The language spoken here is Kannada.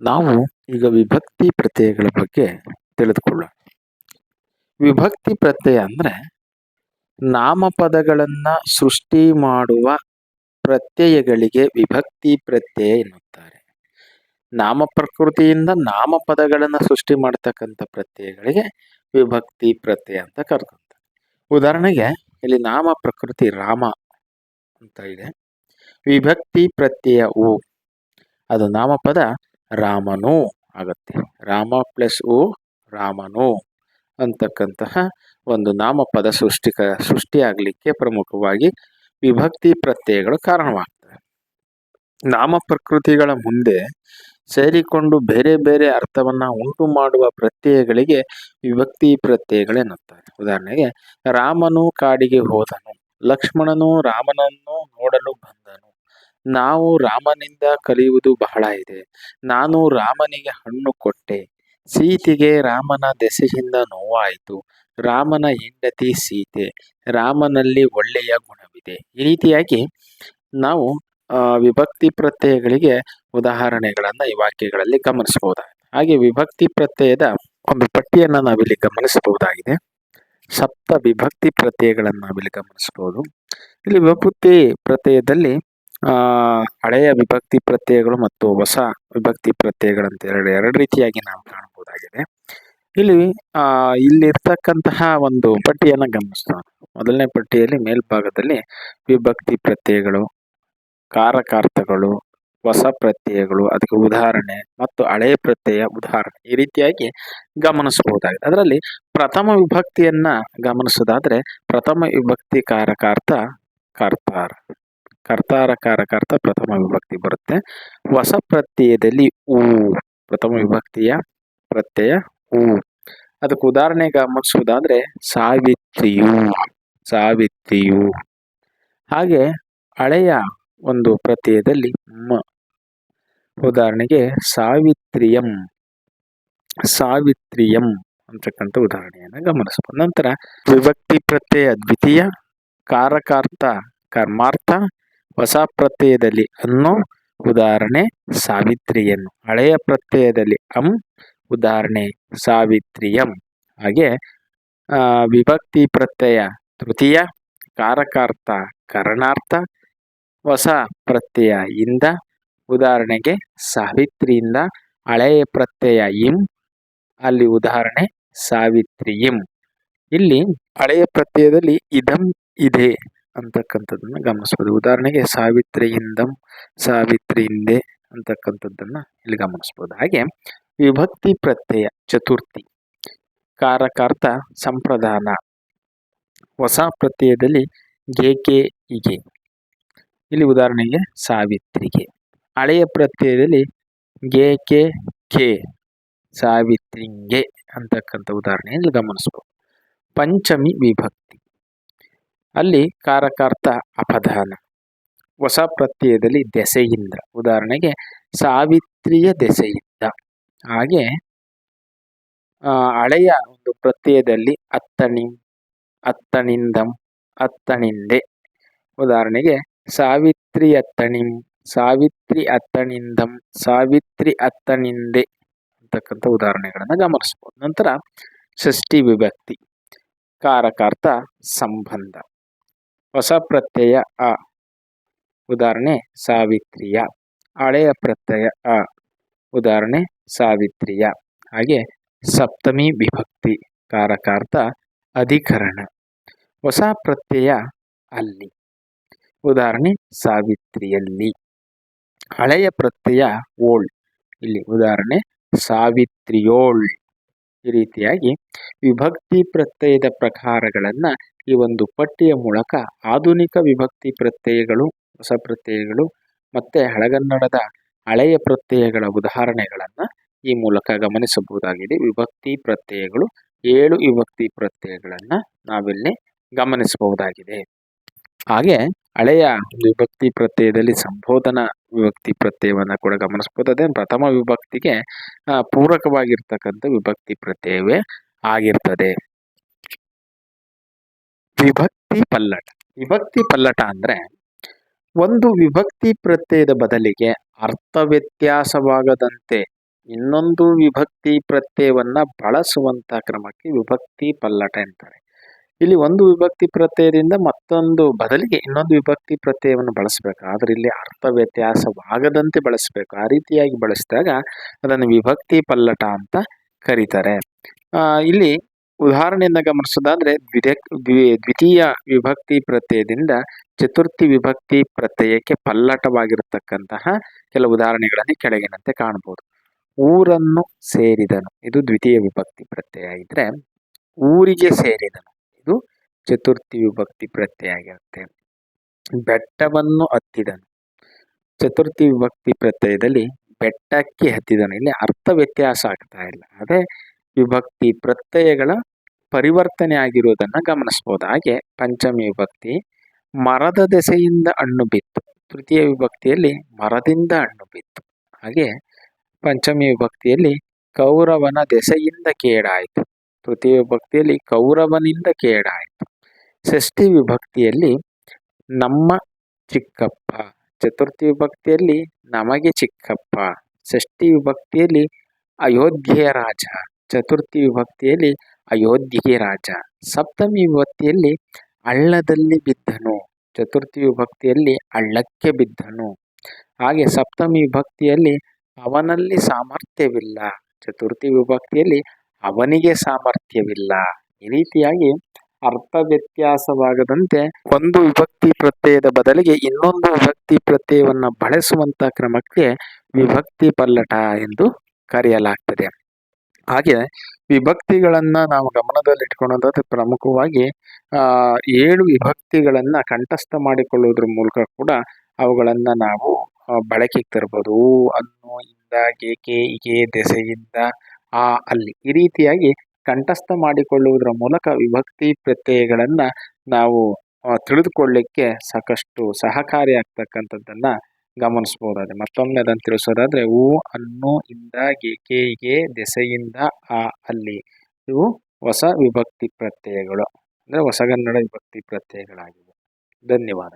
ನಾವು ಈಗ ವಿಭಕ್ತಿ ಪ್ರತ್ಯಯಗಳ ಬಗ್ಗೆ ತಿಳಿದುಕೊಳ್ಳೋಣ. ವಿಭಕ್ತಿ ಪ್ರತ್ಯಯ ಅಂದ್ರೆ ನಾಮಪದಗಳನ್ನ ಸೃಷ್ಟಿ ಮಾಡುವ ಪ್ರತ್ಯಯಗಳಿಗೆ ವಿಭಕ್ತಿ ಪ್ರತ್ಯಯ ಎನ್ನುತ್ತಾರೆ. ನಾಮ ಪ್ರಕೃತಿಯಿಂದ ನಾಮಪದಗಳನ್ನ ಸೃಷ್ಟಿ ಮಾಡತಕ್ಕಂಥ ಪ್ರತ್ಯಯಗಳಿಗೆ ವಿಭಕ್ತಿ ಪ್ರತ್ಯಯ ಅಂತ ಕರ್ಕೊಂತಾರೆ. ಉದಾಹರಣೆಗೆ ಇಲ್ಲಿ ನಾಮ ಪ್ರಕೃತಿ ರಾಮ ಅಂತ ಇದೆ. ವಿಭಕ್ತಿ ಪ್ರತ್ಯಯ ಉ, ಅದು ನಾಮಪದ ರಾಮನು ಆಗತ್ತೆ. ರಾಮ ಪ್ಲಸ್ ಉ ರಾಮನು ಅಂತಕ್ಕಂತಹ ಒಂದು ನಾಮಪದ ಸೃಷ್ಟಿಯಾಗಲಿಕ್ಕೆ ಪ್ರಮುಖವಾಗಿ ವಿಭಕ್ತಿ ಪ್ರತ್ಯಯಗಳು ಕಾರಣವಾಗ್ತವೆ. ನಾಮ ಪ್ರಕೃತಿಗಳ ಮುಂದೆ ಸೇರಿಕೊಂಡು ಬೇರೆ ಬೇರೆ ಅರ್ಥವನ್ನ ಉಂಟು ಮಾಡುವ ಪ್ರತ್ಯಯಗಳಿಗೆ ವಿಭಕ್ತಿ ಪ್ರತ್ಯಯಗಳೆನ್ನುತ್ತಾರೆ. ಉದಾಹರಣೆಗೆ ರಾಮನು ಕಾಡಿಗೆ ಹೋದನು, ಲಕ್ಷ್ಮಣನು ರಾಮನನ್ನು ನೋಡಲು ಬಂದನು, ನಾವು ರಾಮನಿಂದ ಕಲಿಯುವುದು ಬಹಳ ಇದೆ, ನಾನು ರಾಮನಿಗೆ ಹಣ್ಣು ಕೊಟ್ಟೆ, ಸೀತೆಗೆ ರಾಮನ ದೆಸೆಯಿಂದ ನೋವಾಯಿತು, ರಾಮನ ಹೆಂಡತಿ ಸೀತೆ, ರಾಮನಲ್ಲಿ ಒಳ್ಳೆಯ ಗುಣವಿದೆ. ಈ ರೀತಿಯಾಗಿ ನಾವು ವಿಭಕ್ತಿ ಪ್ರತ್ಯಯಗಳಿಗೆ ಉದಾಹರಣೆಗಳನ್ನ ಈ ವಾಕ್ಯಗಳಲ್ಲಿ ಗಮನಿಸಬಹುದಾಗಿದೆ. ಹಾಗೆ ವಿಭಕ್ತಿ ಪ್ರತ್ಯಯದ ಒಂದು ಪಟ್ಟಿಯನ್ನ ನಾವಿಲ್ಲಿ ಗಮನಿಸಬಹುದಾಗಿದೆ. ಸಪ್ತ ವಿಭಕ್ತಿ ಪ್ರತ್ಯಯಗಳನ್ನ ನಾವಿಲ್ಲಿ ಗಮನಿಸಬಹುದು. ಇಲ್ಲಿ ವಿಭಕ್ತಿ ಪ್ರತ್ಯಯದಲ್ಲಿ ಹಳೆಯ ವಿಭಕ್ತಿ ಪ್ರತ್ಯಯಗಳು ಮತ್ತು ಹೊಸ ವಿಭಕ್ತಿ ಪ್ರತ್ಯಯಗಳಂತ ಎರಡು ರೀತಿಯಾಗಿ ನಾವು ಕಾಣಬಹುದಾಗಿದೆ. ಇಲ್ಲಿರ್ತಕ್ಕಂತಹ ಒಂದು ಪಟ್ಟಿಯನ್ನ ಗಮನಿಸೋಣ. ಮೊದಲನೇ ಪಟ್ಟಿಯಲ್ಲಿ ಮೇಲ್ಭಾಗದಲ್ಲಿ ವಿಭಕ್ತಿ ಪ್ರತ್ಯಯಗಳು, ಕಾರಕಾರ್ಥಗಳು, ಹೊಸ ಪ್ರತ್ಯಯಗಳು, ಅದಕ್ಕೆ ಉದಾಹರಣೆ ಮತ್ತು ಹಳೆಯ ಪ್ರತ್ಯಯ ಉದಾಹರಣೆ, ಈ ರೀತಿಯಾಗಿ ಗಮನಿಸಬಹುದಾಗಿದೆ. ಅದರಲ್ಲಿ ಪ್ರಥಮ ವಿಭಕ್ತಿಯನ್ನ ಗಮನಿಸೋದಾದ್ರೆ ಪ್ರಥಮ ವಿಭಕ್ತಿ ಕಾರಕಾರ್ಥ ಕರ್ತಾರ, ಕರ್ತಾರ ಕಾರಕಾರ್ಥ ಪ್ರಥಮ ವಿಭಕ್ತಿ ಬರುತ್ತೆ. ಹೊಸ ಪ್ರತ್ಯಯದಲ್ಲಿ ಊ, ಪ್ರಥಮ ವಿಭಕ್ತಿಯ ಪ್ರತ್ಯಯ ಊ. ಅದಕ್ಕೆ ಉದಾಹರಣೆ ಗಮನಿಸುವುದಾದ್ರೆ ಸಾವಿತ್ರಿಯು, ಸಾವಿತ್ರಿಯು. ಹಾಗೆ ಹಳೆಯ ಒಂದು ಪ್ರತ್ಯಯದಲ್ಲಿ ಮ, ಉದಾಹರಣೆಗೆ ಸಾವಿತ್ರಿಯಂ, ಸಾವಿತ್ರಿಯಂ ಅಂತಕ್ಕಂಥ ಉದಾಹರಣೆಯನ್ನು ಗಮನಿಸಬಹುದು. ನಂತರ ವಿಭಕ್ತಿ ಪ್ರತ್ಯಯ ದ್ವಿತೀಯ, ಕಾರಕಾರ್ಥ ಕರ್ಮಾರ್ಥ, ಹೊಸ ಪ್ರತ್ಯಯದಲ್ಲಿ ಅನ್ನೋ, ಉದಾಹರಣೆ ಸಾವಿತ್ರಿಯನ್ನು. ಹಳೆಯ ಪ್ರತ್ಯಯದಲ್ಲಿ ಅಂ, ಉದಾಹರಣೆ ಸಾವಿತ್ರಿಯಂ. ಹಾಗೆ ವಿಭಕ್ತಿ ಪ್ರತ್ಯಯ ತೃತೀಯ, ಕಾರಕಾರ್ಥ ಕರಣಾರ್ಥ, ಹೊಸ ಪ್ರತ್ಯಯ ಇಂದ, ಉದಾಹರಣೆಗೆ ಸಾವಿತ್ರಿಯಿಂದ. ಹಳೆಯ ಪ್ರತ್ಯಯ ಇಂ, ಅಲ್ಲಿ ಉದಾಹರಣೆ ಸಾವಿತ್ರಿಯಿಂ. ಇಲ್ಲಿ ಹಳೆಯ ಪ್ರತ್ಯಯದಲ್ಲಿ ಇದಂ ಇದೆ ಅಂತಕ್ಕಂಥದ್ದನ್ನ ಗಮನಿಸಬಹುದು. ಉದಾಹರಣೆಗೆ ಸಾವಿತ್ರಿಯಿಂದಂ, ಸಾವಿತ್ರಿಯಿಂದೆ ಅಂತಕ್ಕಂಥದ್ದನ್ನ ಇಲ್ಲಿ ಗಮನಿಸಬಹುದು. ಹಾಗೆ ವಿಭಕ್ತಿ ಪ್ರತ್ಯಯ ಚತುರ್ಥಿ, ಕಾರಕಾರ್ಥ ಸಂಪ್ರದಾನ, ಹೊಸ ಪ್ರತ್ಯಯದಲ್ಲಿ ಗೇಕೆ ಹೀಗೆ, ಇಲ್ಲಿ ಉದಾಹರಣೆಗೆ ಸಾವಿತ್ರಿಗೆ. ಹಳೆಯ ಪ್ರತ್ಯಯದಲ್ಲಿ ಗೇಕೆ ಕೆ, ಸಾವಿತ್ರಿಂಗೆ ಅಂತಕ್ಕಂಥ ಉದಾಹರಣೆಯಲ್ಲಿ ಗಮನಿಸಬಹುದು. ಪಂಚಮಿ ವಿಭಕ್ತಿ, ಅಲ್ಲಿ ಕಾರಕಾರ್ಥ ಅಪಧಾನ, ಹೊಸ ಪ್ರತ್ಯಯದಲ್ಲಿ ದೆಸೆಯಿಂದ, ಉದಾಹರಣೆಗೆ ಸಾವಿತ್ರಿಯ ದೆಸೆಯಿಂದ. ಹಾಗೆ ಹಳೆಯ ಒಂದು ಪ್ರತ್ಯಯದಲ್ಲಿ ಅತ್ತಣಿ, ಅತ್ತಣಿಂದಂ, ಅತ್ತಣಿಂದೆ, ಉದಾಹರಣೆಗೆ ಸಾವಿತ್ರಿ ಅತ್ತಣಿಂ, ಸಾವಿತ್ರಿ ಅತ್ತಣಿಂದಂ, ಸಾವಿತ್ರಿ ಅತ್ತಣಿಂದೆ ಅಂತಕ್ಕಂಥ ಉದಾಹರಣೆಗಳನ್ನು ಗಮನಿಸಬಹುದು. ನಂತರ ಷಷ್ಠಿ ವಿಭಕ್ತಿ, ಕಾರಕಾರ್ಥ ಸಂಬಂಧ, ಹೊಸ ಪ್ರತ್ಯಯ ಅ, ಉದಾಹರಣೆ ಸಾವಿತ್ರಿಯ. ಹಳೆಯ ಪ್ರತ್ಯಯ ಅ, ಉದಾಹರಣೆ ಸಾವಿತ್ರಿಯ. ಹಾಗೆ ಸಪ್ತಮಿ ವಿಭಕ್ತಿ, ಕಾರಕಾರ್ಥ ಅಧಿಕರಣ, ಹೊಸ ಪ್ರತ್ಯಯ ಅಲ್ಲಿ, ಉದಾಹರಣೆ ಸಾವಿತ್ರಿಯಲ್ಲಿ. ಹಳೆಯ ಪ್ರತ್ಯಯ ಓಳ್, ಇಲ್ಲಿ ಉದಾಹರಣೆ ಸಾವಿತ್ರಿಯೋಳ್. ಈ ರೀತಿಯಾಗಿ ವಿಭಕ್ತಿ ಪ್ರತ್ಯಯದ ಪ್ರಕಾರಗಳನ್ನ ಈ ಒಂದು ಪಟ್ಟಿಯ ಮೂಲಕ ಆಧುನಿಕ ವಿಭಕ್ತಿ ಪ್ರತ್ಯಯಗಳು, ಹೊಸ ಪ್ರತ್ಯಯಗಳು ಮತ್ತೆ ಹಳಗನ್ನಡದ ಹಳೆಯ ಪ್ರತ್ಯಯಗಳ ಉದಾಹರಣೆಗಳನ್ನ ಈ ಮೂಲಕ ಗಮನಿಸಬಹುದಾಗಿದೆ. ವಿಭಕ್ತಿ ಪ್ರತ್ಯಯಗಳು 7 ವಿಭಕ್ತಿ ಪ್ರತ್ಯಯಗಳನ್ನ ನಾವಿಲ್ಲಿ ಗಮನಿಸಬಹುದಾಗಿದೆ. ಹಾಗೆ ಹಳೆಯ ವಿಭಕ್ತಿ ಪ್ರತ್ಯಯದಲ್ಲಿ ಸಂಬೋಧನಾ ವಿಭಕ್ತಿ ಪ್ರತ್ಯಯವನ್ನ ಕೂಡ ಗಮನಿಸಬಹುದಾಗಿದೆ. ಪ್ರಥಮ ವಿಭಕ್ತಿಗೆ ಪೂರಕವಾಗಿರ್ತಕ್ಕಂಥ ವಿಭಕ್ತಿ ಪ್ರತ್ಯಯವೇ ಆಗಿರ್ತದೆ. ವಿಭಕ್ತಿ ಪಲ್ಲಟ, ವಿಭಕ್ತಿ ಪಲ್ಲಟ ಅಂದ್ರೆ ಒಂದು ವಿಭಕ್ತಿ ಪ್ರತ್ಯಯದ ಬದಲಿಗೆ ಅರ್ಥ ವ್ಯತ್ಯಾಸವಾಗದಂತೆ ಇನ್ನೊಂದು ವಿಭಕ್ತಿ ಪ್ರತ್ಯಯವನ್ನ ಬಳಸುವಂತ ಕ್ರಮಕ್ಕೆ ವಿಭಕ್ತಿ ಪಲ್ಲಟ ಅಂತಾರೆ. ಇಲ್ಲಿ ಒಂದು ವಿಭಕ್ತಿ ಪ್ರತ್ಯಯದಿಂದ ಮತ್ತೊಂದು ಬದಲಿಗೆ ಇನ್ನೊಂದು ವಿಭಕ್ತಿ ಪ್ರತ್ಯಯವನ್ನು ಬಳಸಬೇಕು. ಆದ್ರೆ ಇಲ್ಲಿ ಅರ್ಥ ವ್ಯತ್ಯಾಸವಾಗದಂತೆ ಬಳಸಬೇಕು. ಆ ರೀತಿಯಾಗಿ ಬಳಸಿದಾಗ ಅದನ್ನು ವಿಭಕ್ತಿ ಪಲ್ಲಟ ಅಂತ ಕರೀತಾರೆ. ಇಲ್ಲಿ ಉದಾಹರಣೆಯಿಂದ ಗಮನಿಸೋದಾದ್ರೆ ದ್ವಿತೀಯ ವಿಭಕ್ತಿ ಪ್ರತ್ಯಯದಿಂದ ಚತುರ್ಥಿ ವಿಭಕ್ತಿ ಪ್ರತ್ಯಯಕ್ಕೆ ಪಲ್ಲಟವಾಗಿರತಕ್ಕಂತಹ ಕೆಲವು ಉದಾಹರಣೆಗಳಲ್ಲಿ ಕೆಳಗಿನಂತೆ ಕಾಣಬಹುದು. ಊರನ್ನು ಸೇರಿದನು, ಇದು ದ್ವಿತೀಯ ವಿಭಕ್ತಿ ಪ್ರತ್ಯಯ ಇದ್ರೆ, ಊರಿಗೆ ಸೇರಿದನು ಇದು ಚತುರ್ಥಿ ವಿಭಕ್ತಿ ಪ್ರತ್ಯಯ ಆಗಿರುತ್ತೆ. ಬೆಟ್ಟವನ್ನು ಹತ್ತಿದನು, ಚತುರ್ಥಿ ವಿಭಕ್ತಿ ಪ್ರತ್ಯಯದಲ್ಲಿ ಬೆಟ್ಟಕ್ಕೆ ಹತ್ತಿದನು. ಇಲ್ಲಿ ಅರ್ಥ ವ್ಯತ್ಯಾಸ ಆಗ್ತಾ ಇಲ್ಲ, ಅದೇ ವಿಭಕ್ತಿ ಪ್ರತ್ಯಯಗಳ ಪರಿವರ್ತನೆ ಆಗಿರುವುದನ್ನು ಗಮನಿಸಬಹುದು. ಹಾಗೆ ಪಂಚಮಿ ವಿಭಕ್ತಿ ಮರದ ದೆಸೆಯಿಂದ ಹಣ್ಣು ಬಿತ್ತು, ತೃತೀಯ ವಿಭಕ್ತಿಯಲ್ಲಿ ಮರದಿಂದ ಹಣ್ಣು ಬಿತ್ತು. ಹಾಗೆ ಪಂಚಮಿ ವಿಭಕ್ತಿಯಲ್ಲಿ ಕೌರವನ ದೆಸೆಯಿಂದ ಕೇಡಾಯಿತು, ತೃತೀಯ ವಿಭಕ್ತಿಯಲ್ಲಿ ಕೌರವನಿಂದ ಕೇಡಾಯಿತು. ಷಷ್ಠಿ ವಿಭಕ್ತಿಯಲ್ಲಿ ನಮ್ಮ ಚಿಕ್ಕಪ್ಪ, ಚತುರ್ಥಿ ವಿಭಕ್ತಿಯಲ್ಲಿ ನಮಗೆ ಚಿಕ್ಕಪ್ಪ. ಷಷ್ಠಿ ವಿಭಕ್ತಿಯಲ್ಲಿ ಅಯೋಧ್ಯೆಯ ರಾಜ, ಚತುರ್ಥಿ ವಿಭಕ್ತಿಯಲ್ಲಿ ಅಯೋಧ್ಯೆಗೆ ರಾಜ. ಸಪ್ತಮಿ ವಿಭಕ್ತಿಯಲ್ಲಿ ಹಳ್ಳದಲ್ಲಿ ಬಿದ್ದನು, ಚತುರ್ಥಿ ವಿಭಕ್ತಿಯಲ್ಲಿ ಹಳ್ಳಕ್ಕೆ ಬಿದ್ದನು. ಹಾಗೆ ಸಪ್ತಮಿ ವಿಭಕ್ತಿಯಲ್ಲಿ ಅವನಲ್ಲಿ ಸಾಮರ್ಥ್ಯವಿಲ್ಲ, ಚತುರ್ಥಿ ವಿಭಕ್ತಿಯಲ್ಲಿ ಅವನಿಗೆ ಸಾಮರ್ಥ್ಯವಿಲ್ಲ. ಈ ರೀತಿಯಾಗಿ ಅರ್ಥ ವ್ಯತ್ಯಾಸವಾಗದಂತೆ ಒಂದು ವಿಭಕ್ತಿ ಪ್ರತ್ಯಯದ ಬದಲಿಗೆ ಇನ್ನೊಂದು ವಿಭಕ್ತಿ ಪ್ರತ್ಯಯವನ್ನ ಬಳಸುವಂತ ಕ್ರಮಕ್ಕೆ ವಿಭಕ್ತಿ ಪಲ್ಲಟ ಎಂದು ಕರೆಯಲಾಗ್ತದೆ. ಹಾಗೆ ವಿಭಕ್ತಿಗಳನ್ನ ನಾವು ಗಮನದಲ್ಲಿಟ್ಕೊಳ್ಳೋದಾದ್ರೆ ಪ್ರಮುಖವಾಗಿ 7 ವಿಭಕ್ತಿಗಳನ್ನ ಕಂಠಸ್ಥ ಮಾಡಿಕೊಳ್ಳುವುದ್ರ ಮೂಲಕ ಕೂಡ ಅವುಗಳನ್ನ ನಾವು ಬಳಕೆಗೆ ತರಬಹುದು. ಊ, ಅನ್ನು, ಇಂದ, ಗೆ, ಗೆ, ದೆಸೆಯಿಂದ, ಆ, ಅಲ್ಲಿ, ಈ ರೀತಿಯಾಗಿ ಕಂಠಸ್ಥ ಮಾಡಿಕೊಳ್ಳುವುದರ ಮೂಲಕ ವಿಭಕ್ತಿ ಪ್ರತ್ಯಯಗಳನ್ನ ನಾವು ತಿಳಿದುಕೊಳ್ಳಿಕ್ಕೆ ಸಾಕಷ್ಟು ಸಹಕಾರಿಯಾಗ್ತಕ್ಕಂಥದ್ದನ್ನ ಗಮನಿಸಬಹುದಾದ್ರೆ. ಮತ್ತೊಮ್ಮೆ ಅದನ್ನು ತಿಳಿಸೋದಾದ್ರೆ ಊ, ಅನ್ನು, ಇಂದ, ಗೆ, ದೆಸೆಯಿಂದ, ಆ, ಅಲ್ಲಿ, ಇವು ಹೊಸ ವಿಭಕ್ತಿ ಪ್ರತ್ಯಯಗಳು, ಅಂದ್ರೆ ಹೊಸಗನ್ನಡ ವಿಭಕ್ತಿ ಪ್ರತ್ಯಯಗಳಾಗಿವೆ. ಧನ್ಯವಾದ.